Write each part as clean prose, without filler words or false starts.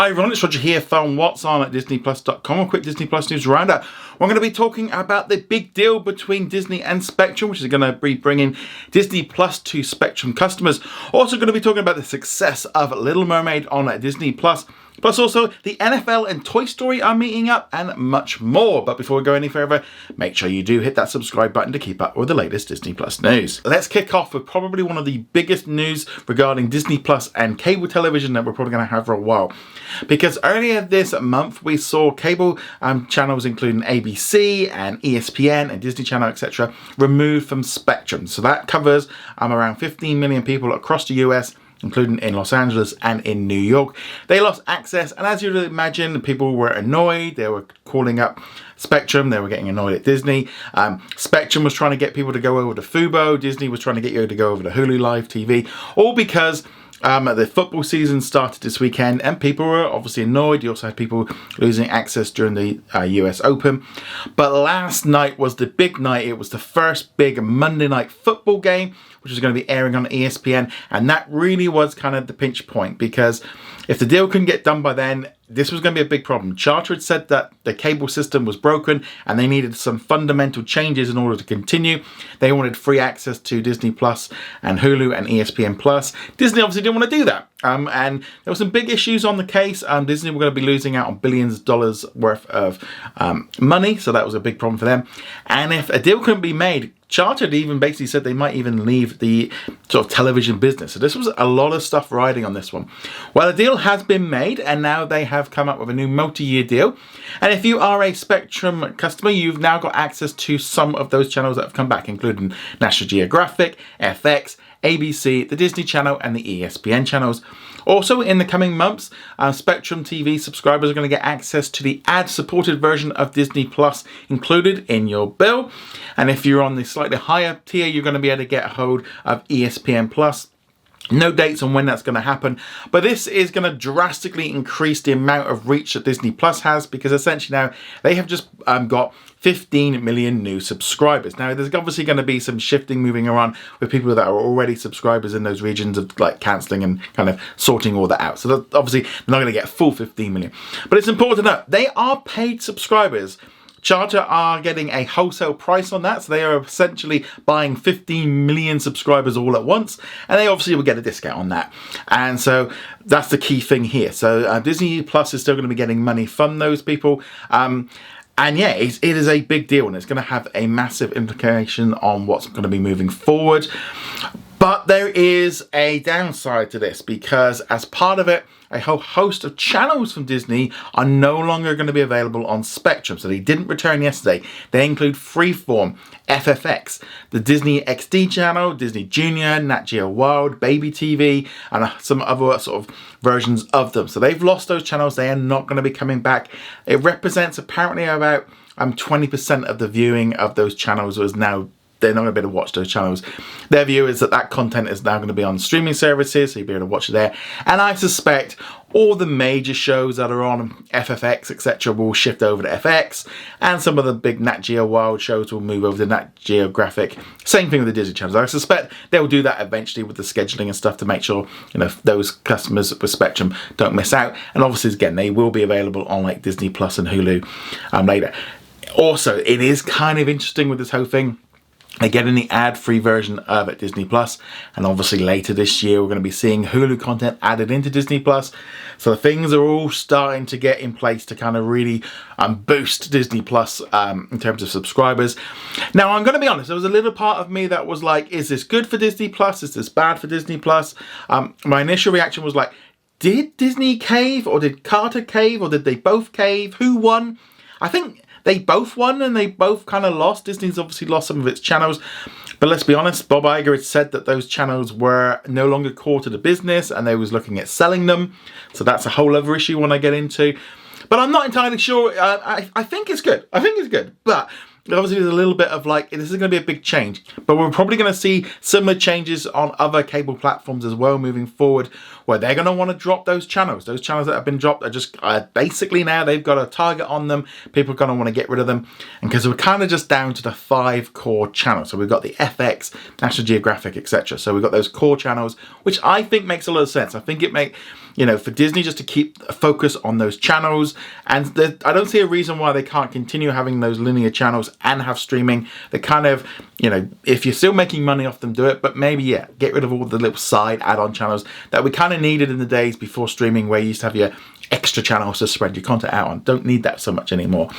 Hi everyone, it's Roger here from What's On at disneyplus.com. A quick Disney Plus news roundup. We're going to be talking about the big deal between Disney and Spectrum, which is going to be bringing Disney Plus to Spectrum customers. Also going to be talking about the success of Little Mermaid on Disney Plus. Plus also the NFL and Toy Story are meeting up and much more. But before we go any further, make sure you do hit that subscribe button to keep up with the latest Disney Plus news. Let's kick off with probably one of the biggest news regarding Disney Plus and cable television that we're probably going to have for a while. Because earlier this month we saw cable channels including ABC and ESPN and Disney Channel, etc. removed from Spectrum. So that covers around 15 million people across the US, including in Los Angeles and in New York. They lost access, and as you'd imagine, people were annoyed. They were calling up Spectrum. They were getting annoyed at Disney. Spectrum was trying to get people to go over to Fubo. Disney was trying to get you to go over to Hulu Live TV, all because the football season started this weekend and people were obviously annoyed. You also had people losing access during the US Open. But last night was the big night. It was the first big Monday night football game, which is going to be airing on ESPN. And that really was kind of the pinch point, because if the deal couldn't get done by then, this was going to be a big problem. Charter had said that the cable system was broken and they needed some fundamental changes in order to continue. They wanted free access to Disney Plus and Hulu and ESPN Plus. Disney obviously didn't want to do that. And there were some big issues on the case. Disney were going to be losing out on billions of dollars worth of money. So that was a big problem for them. And if a deal couldn't be made, Charter even basically said they might even leave the sort of television business. So this was a lot of stuff riding on this one. Well, a deal has been made and now they have come up with a new multi-year deal. And if you are a Spectrum customer, you've now got access to some of those channels that have come back, including National Geographic, FX, ABC, the Disney Channel and the ESPN channels. Also, in the coming months, Spectrum TV subscribers are going to get access to the ad-supported version of Disney Plus included in your bill. And if you're on the slightly higher tier, you're going to be able to get a hold of ESPN Plus. No dates on when that's going to happen, but this is going to drastically increase the amount of reach that Disney Plus has, because essentially now they have just got 15 million new subscribers. Now there's obviously going to be some shifting moving around with people that are already subscribers in those regions of like cancelling and kind of sorting all that out. So obviously they're not going to get full 15 million, but it's important to note they are paid subscribers. Charter are getting a wholesale price on that, so they are essentially buying 15 million subscribers all at once, and they obviously will get a discount on that. And so that's the key thing here. So Disney Plus is still going to be getting money from those people. And yeah, it is a big deal, and it's going to have a massive implication on what's going to be moving forward. But there is a downside to this, because as part of it, a whole host of channels from Disney are no longer going to be available on Spectrum. So they didn't return yesterday. They include Freeform, FFX, the Disney XD channel, Disney Junior, Nat Geo Wild, Baby TV, and some other sort of versions of them. So they've lost those channels. They are not going to be coming back. It represents apparently about 20% of the viewing of those channels is now. They're not going to be able to watch those channels. Their view is that content is now going to be on streaming services, so you'll be able to watch it there. And I suspect all the major shows that are on FFX, etc. will shift over to FX, and some of the big Nat Geo Wild shows will move over to Nat Geographic. Same thing with the Disney channels. I suspect they'll do that eventually with the scheduling and stuff to make sure, you know, those customers with Spectrum don't miss out. And obviously, again, they will be available on like Disney Plus and Hulu later. Also, it is kind of interesting with this whole thing. They're getting the ad-free version of it, Disney Plus, and obviously later this year we're going to be seeing Hulu content added into Disney Plus. So things are all starting to get in place to kind of really boost Disney Plus in terms of subscribers. Now I'm going to be honest, there was a little part of me that was like, is this good for Disney Plus? Is this bad for Disney Plus? My initial reaction was like, did Disney cave, or did Carter cave, or did they both cave? Who won? I think they both won and they both kind of lost. Disney's obviously lost some of its channels. But let's be honest, Bob Iger had said that those channels were no longer core to the business and they was looking at selling them. So that's a whole other issue when I get into. But I'm not entirely sure. I think it's good. I think it's good. But obviously there's a little bit of like, this is going to be a big change, but we're probably going to see similar changes on other cable platforms as well moving forward, where they're going to want to drop those channels. Those channels that have been dropped are just basically now they've got a target on them. People are going to want to get rid of them. And because we're kind of just down to the 5 core channels. So we've got the FX, National Geographic, etc. So we've got those core channels, which I think makes a lot of sense. I think it makes, you know, for Disney just to keep a focus on those channels. And I don't see a reason why they can't continue having those linear channels and have streaming. They kind of, you know, if you're still making money off them, do it. But maybe, yeah, get rid of all the little side add-on channels that we kind of needed in the days before streaming, where you used to have your extra channels to spread your content out on. Don't need that so much anymore.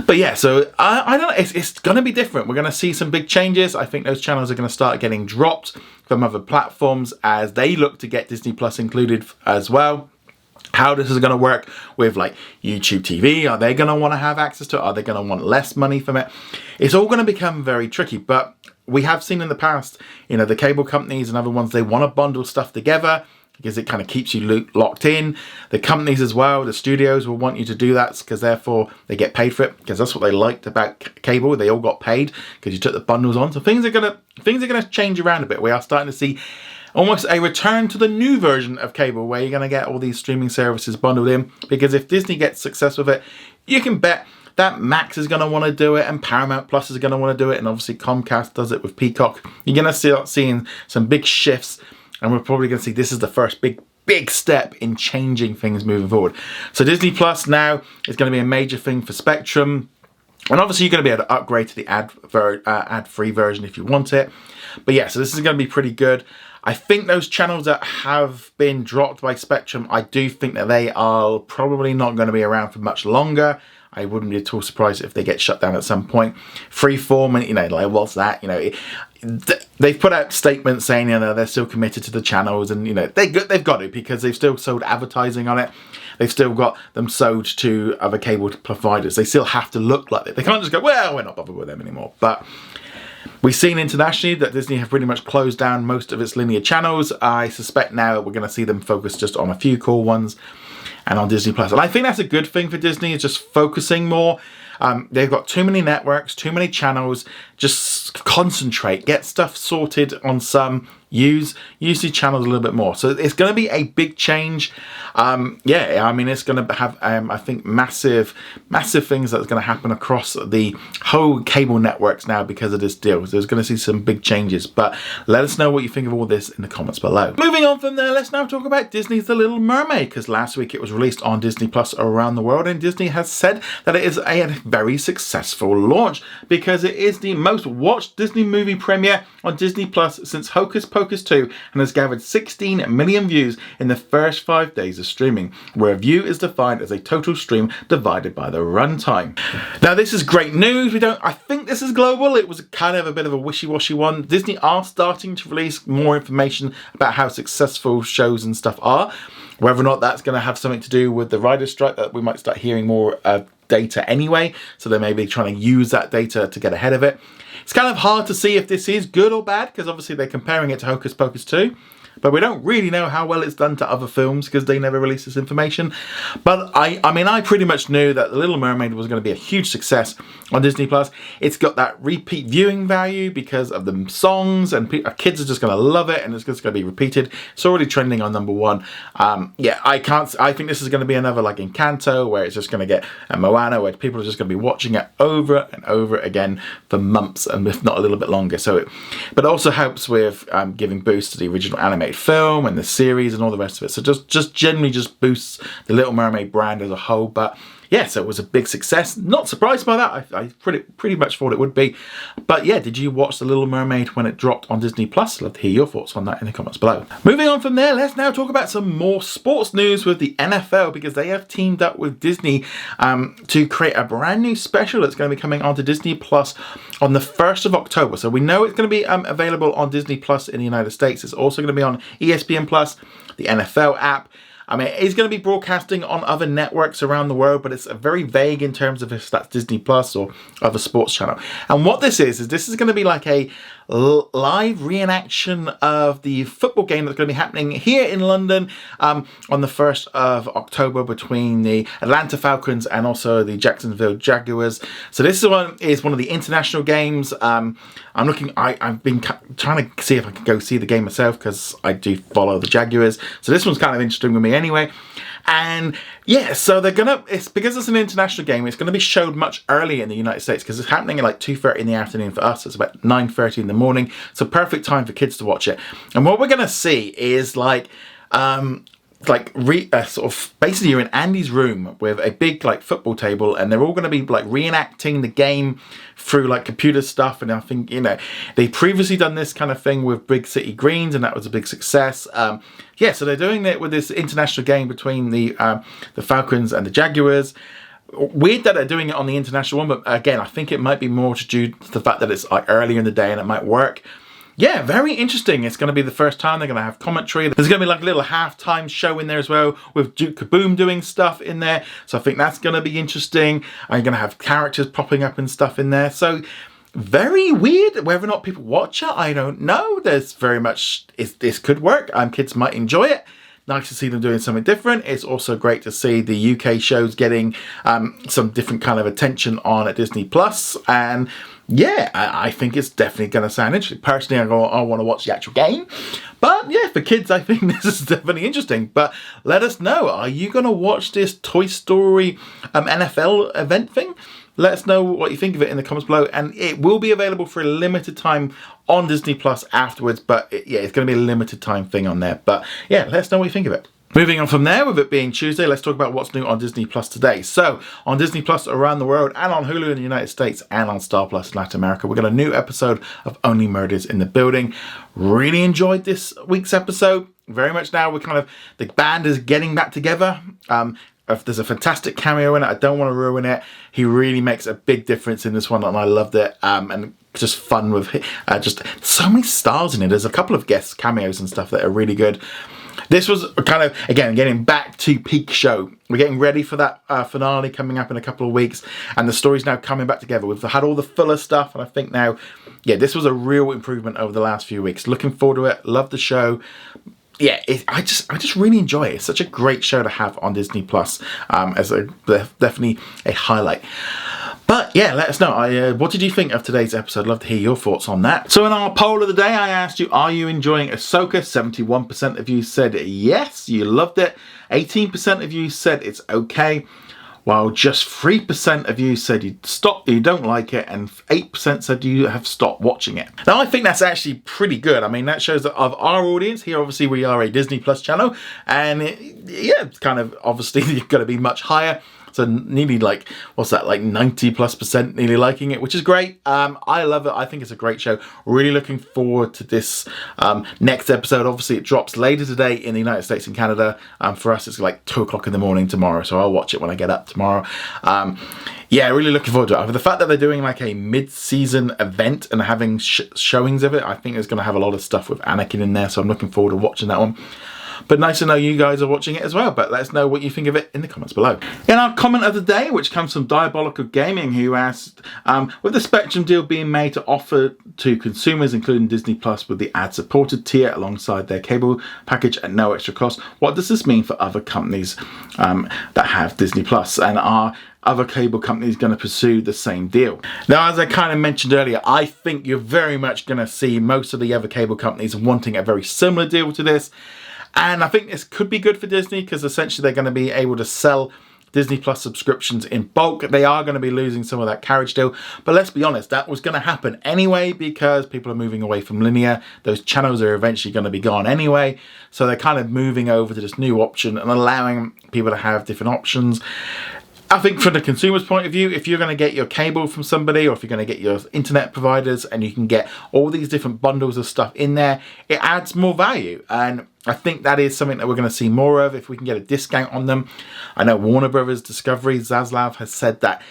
But yeah, so I don't know, it's going to be different. We're going to see some big changes. I think those channels are going to start getting dropped from other platforms as they look to get Disney Plus included as well. How this is going to work with like YouTube TV, are they going to want to have access to it? Are they going to want less money from it? It's all going to become very tricky, but we have seen in the past, you know, the cable companies and other ones, they want to bundle stuff together because it kind of keeps you locked in. The companies as well, the studios will want you to do that because therefore they get paid for it, because that's what they liked about cable. They all got paid because you took the bundles on. So things are gonna change around a bit. We are starting to see almost a return to the new version of cable, where you're gonna get all these streaming services bundled in, because if Disney gets success with it, you can bet that Max is going to want to do it, and Paramount Plus is going to want to do it, and obviously Comcast does it with Peacock. You're going to start seeing some big shifts, and we're probably going to see this is the first big step in changing things moving forward. So Disney Plus now is going to be a major thing for Spectrum, and obviously you're going to be able to upgrade to the ad-free version if you want it. But yeah, so this is going to be pretty good. I think those channels that have been dropped by Spectrum, I do think that they are probably not going to be around for much longer. I wouldn't be at all surprised if they get shut down at some point. Freeform, and you know, like, what's that? You know, they've put out statements saying, you know, they're still committed to the channels, and you know, they've got to, because they've still sold advertising on it. They've still got them sold to other cable providers. They still have to look like it. They can't just go, well, we're not bothered with them anymore. But we've seen internationally that Disney have pretty much closed down most of its linear channels. I suspect now we're going to see them focus just on a few core ones and on Disney Plus. And I think that's a good thing for Disney, is just focusing more. They've got too many networks, too many channels. Just concentrate, get stuff sorted on some, use the channels a little bit more. So it's going to be a big change. Yeah, I mean, it's going to have, I think, massive things that's going to happen across the whole cable networks now because of this deal. So there's going to see some big changes. But let us know what you think of all this in the comments below. Moving on from there, let's now talk about Disney's The Little Mermaid, because last week it was released on Disney Plus around the world, and Disney has said that it is a very successful launch because it is the most watched Disney movie premiere on Disney Plus since Hocus Pocus 2, and has gathered 16 million views in the first 5 days of streaming, where a view is defined as a total stream divided by the runtime. Now this is great news. I think this is global. It was kind of a bit of a wishy-washy one. Disney are starting to release more information about how successful shows and stuff are. Whether or not that's going to have something to do with the writer's strike, that we might start hearing more data anyway, so they may be trying to use that data to get ahead of it. It's kind of hard to see if this is good or bad, because obviously they're comparing it to Hocus Pocus 2, but we don't really know how well it's done to other films because they never release this information. But I mean, I pretty much knew that The Little Mermaid was going to be a huge success on Disney Plus. It's got that repeat viewing value because of the songs, and kids are just going to love it, and it's just going to be repeated. It's already trending on #1. Yeah, I think this is going to be another like Encanto, where it's just going to get a Moana, where people are just going to be watching it over and over again for months, and if not a little bit longer. So, but it also helps with giving boost to the original animated film and the series and all the rest of it. So just generally just boosts the Little Mermaid brand as a whole. But yeah, so it was a big success. Not surprised by that. I pretty much thought it would be. But yeah, did you watch The Little Mermaid when it dropped on Disney Plus? Love to hear your thoughts on that in the comments below. Moving on from there, let's now talk about some more sports news with the NFL, because they have teamed up with Disney to create a brand new special that's going to be coming onto Disney Plus on the 1st of October. So we know it's going to be available on Disney Plus in the United States. It's also going to be on ESPN Plus, the NFL app. I mean, it's going to be broadcasting on other networks around the world, but it's very vague in terms of if that's Disney Plus or other sports channel. And what this is this is going to be like a live reenaction of the football game that's going to be happening here in London on the 1st of October between the Atlanta Falcons and also the Jacksonville Jaguars. So this one is one of the international games. I've been trying to see if I can go see the game myself because I do follow the Jaguars. So this one's kind of interesting with me anyway. And yeah, so it's because it's an international game, it's going to be showed much earlier in the United States because it's happening at like 2:30 in the afternoon for us. It's about 9:30 in the morning. So perfect time for kids to watch it. And what we're going to see is sort of basically you're in Andy's room with a big like football table, and they're all going to be like reenacting the game through like computer stuff. And I think, you know, they previously done this kind of thing with Big City Greens, and that was a big success. Yeah, so they're doing it with this international game between the Falcons and the Jaguars. Weird that they're doing it on the international one, but again, I think it might be more to due to the fact that it's like earlier in the day and it might work. Yeah, very interesting. It's going to be the first time they're going to have commentary. There's going to be like a little halftime show in there as well with Duke Kaboom doing stuff in there. So I think that's going to be interesting. I'm going to have characters popping up and stuff in there. So very weird. Whether or not people watch it, I don't know. There's very much, this could work. Kids might enjoy it. Nice to see them doing something different. It's also great to see the UK shows getting some different kind of attention on at Disney Plus. And yeah, I think it's definitely going to sound interesting. Personally, I want to watch the actual game. But yeah, for kids, I think this is definitely interesting. But let us know, are you going to watch this Toy Story NFL event thing? Let us know what you think of it in the comments below. And it will be available for a limited time on Disney Plus afterwards. But yeah, it's going to be a limited time thing on there. But yeah, let us know what you think of it. Moving on from there, with it being Tuesday, let's talk about what's new on Disney Plus today. So, on Disney Plus around the world, and on Hulu in the United States, and on Star Plus in Latin America, we got a new episode of Only Murders in the Building. Really enjoyed this week's episode. Very much now, the band is getting back together. There's a fantastic cameo in it. I don't want to ruin it. He really makes a big difference in this one, and I loved it. And just fun with just so many stars in it. There's a couple of guest cameos and stuff that are really good. This was kind of, again, getting back to peak show. We're getting ready for that finale coming up in a couple of weeks, and the story's now coming back together. We've had all the filler stuff, and I think now, yeah, this was a real improvement over the last few weeks. Looking forward to it. Love the show. Yeah, I just really enjoy it. It's such a great show to have on Disney Plus as definitely a highlight. But yeah, let us know. What did you think of today's episode? I'd love to hear your thoughts on that. So in our poll of the day, I asked you, are you enjoying Ahsoka? 71% of you said yes, you loved it. 18% of you said it's okay. While just 3% of you said you don't like it, and 8% said you have stopped watching it. Now, I think that's actually pretty good. I mean, that shows that of our audience here, obviously we are a Disney Plus channel, and it's kind of obviously going to be much higher. So nearly like 90+% nearly liking it, which is great. I love it. I think it's a great show. Really looking forward to this next episode. Obviously, it drops later today in the United States and Canada. For us, it's like 2 o'clock in the morning tomorrow, so I'll watch it when I get up tomorrow. Yeah, really looking forward to it. The fact that they're doing like a mid-season event and having showings of it, I think it's going to have a lot of stuff with Anakin in there, so I'm looking forward to watching that one. But nice to know you guys are watching it as well. But let us know what you think of it in the comments below. In our comment of the day, which comes from Diabolical Gaming, who asked, with the Spectrum deal being made to offer to consumers, including Disney Plus, with the ad-supported tier alongside their cable package at no extra cost, what does this mean for other companies that have Disney Plus? And are other cable companies going to pursue the same deal? Now, as I kind of mentioned earlier, I think you're very much going to see most of the other cable companies wanting a very similar deal to this. And I think this could be good for Disney because essentially they're going to be able to sell Disney Plus subscriptions in bulk. They are going to be losing some of that carriage deal. But let's be honest, that was going to happen anyway because people are moving away from linear. Those channels are eventually going to be gone anyway. So they're kind of moving over to this new option and allowing people to have different options. I think from the consumer's point of view, if you're going to get your cable from somebody or if you're going to get your internet providers and you can get all these different bundles of stuff in there, it adds more value. And I think that is something that we're going to see more of if we can get a discount on them. I know Warner Brothers Discovery, Zaslav, has said that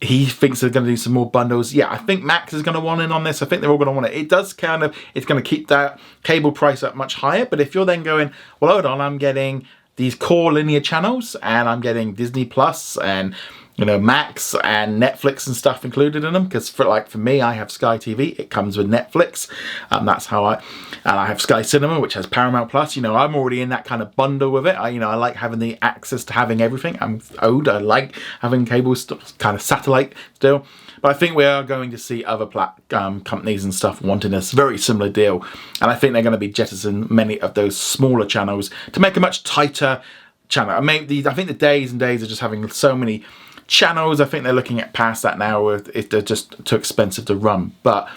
he thinks they're going to do some more bundles. Yeah, I think Max is going to want in on this. I think they're all going to want it. It does it's going to keep that cable price up much higher. But if you're then going, well, hold on, I'm getting these core linear channels and I'm getting Disney Plus and you know, Max and Netflix and stuff included in them, because for me, I have Sky TV, it comes with Netflix, and that's how and I have Sky Cinema, which has Paramount Plus. You know, I'm already in that kind of bundle with it. I like having the access to having everything. I'm old, I like having cable, kind of satellite still. But I think we are going to see other companies and stuff wanting a very similar deal, and I think they're going to be jettisoning many of those smaller channels to make a much tighter channel. I think the days and days of just having so many channels, I think they're looking at past that now, if they're just too expensive to run. But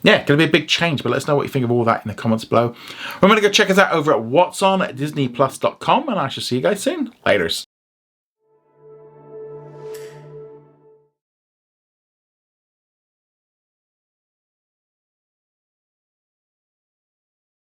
yeah, going to be a big change. But let us know what you think of all that in the comments below. Remember to go check us out over at what's on at disneyplus.com, and I shall see you guys soon. Laters.